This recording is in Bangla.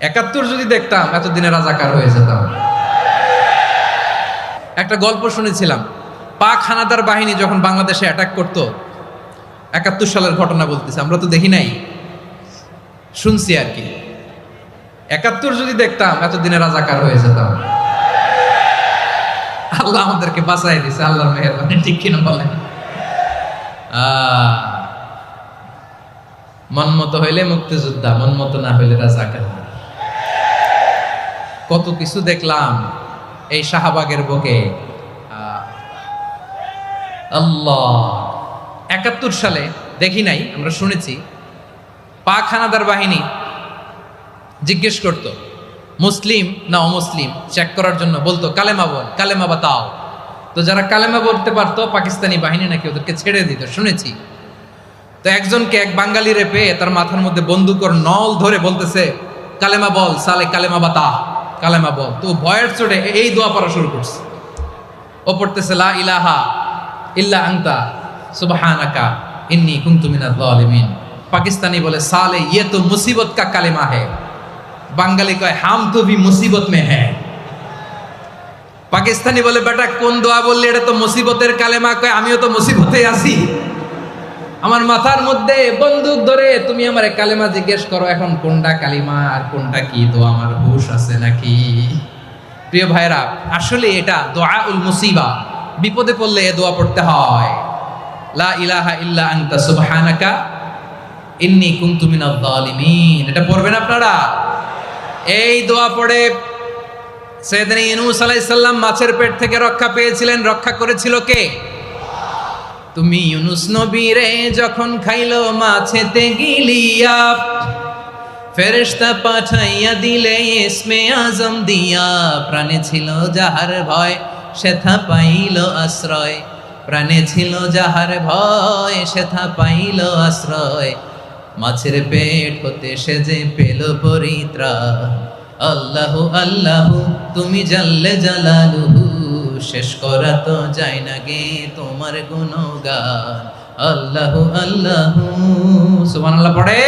৭১ যদি দেখতাম এতদিনে রাজাকার হয়ে যেতাম। একটা গল্প শুনেছিলাম, পাক হানাদার বাহিনী যখন বাংলাদেশে অ্যাটাক করত, ৭১ সালের ঘটনা বলতেছে, আমরা তো দেখি নাই, শুনছি আর কি। ৭১ যদি দেখতাম এতদিনে রাজাকার হয়ে যেতাম। আল্লাহ আমাদেরকে বাঁচাই দিছে, আল্লাহর মেহেরবানি, ঠিক কিনা বলেন? মন মতো হইলে মুক্তিযোদ্ধা, মন মতো না হইলে রাজাকার। কত কিছু দেখলাম এই শাহবাগের বুকে। আল্লাহ, ৭১ সালে দেখি নাই, আমরা শুনেছি পাক হানাদার বাহিনী জিজ্ঞেস করত মুসলিম না অমুসলিম চেক করার জন্য, বলতো কালেমা বল, কালেমা বাতাও। তো যারা কালেমা বলতে পারতো পাকিস্তানি বাহিনী নাকি ওদেরকে ছেড়ে দিত, শুনেছি। তো একজনকে এক বাঙালি রে পেয়ে তার মাথার মধ্যে বন্দুকর নল ধরে বলতেছে কালেমা বল সালে, কালেমা বাতা, কালেমা বল। তো ভয়ের চোটে এই দোয়া পড়া শুরু করছে। ও পড়তেছে লা ইলাহা ইল্লা আনতা সুবহানাকা ইন্নী কুনতু মিনাজ জালিমিন। পাকিস্তানি বলে সালে ইয়ে তো মুসিবত কা কালেমা है। বাঙালি কয় হাম তো ভি মুসিবত মে है। পাকিস্তানি বলে বেটা কোন দোয়া বললি, এটা তো মুসিবতের কালেমা। কয় আমিও তো মুসিবতে আছি, আমার মাথার মধ্যে বন্দুক ধরে তুমি আমার কালেমা জিজ্ঞেস করো, এখন কোনটা কালিমা আর কোনটা কি, তো আমার হুশ আছে নাকি? প্রিয় ভাইরা, আসলে এটা দোয়াউল মুসিবা, বিপদে পড়লে এ দোয়া পড়তে হয়। লা ইলাহা ইল্লা আনতা সুবহানাকা ইন্নী কুনতু মিনাজ জালিমিন। এটা পড়বেন আপনারা। এই দোয়া পড়ে সাইয়েদনা ইউনূস আলাইহিস সালাম মাছের পেট থেকে রক্ষা পেয়েছিলেন। রক্ষা করেছিল কে? তুমি ইউনূস নবীরে যখন খাইলো মাছেতে গিলিয়া, ফেরেশতা পাঠাইয়া দিলে ইসমে আজম দিয়া। প্রাণে ছিল যাহার ভয় সেথা পাইল আশ্রয়, প্রাণে ছিল যাহার ভয় সেথা পাইল আশ্রয়। মাছের পেট হতে সে যে পেল পরিত্রাণ। আল্লাহু আল্লাহু তুমি জাল্লে জালালুহু, শেষ করা তো যায় না গে তোমার গুণগান। আল্লাহু আল্লাহু সুবহানাল্লাহ পড়ে।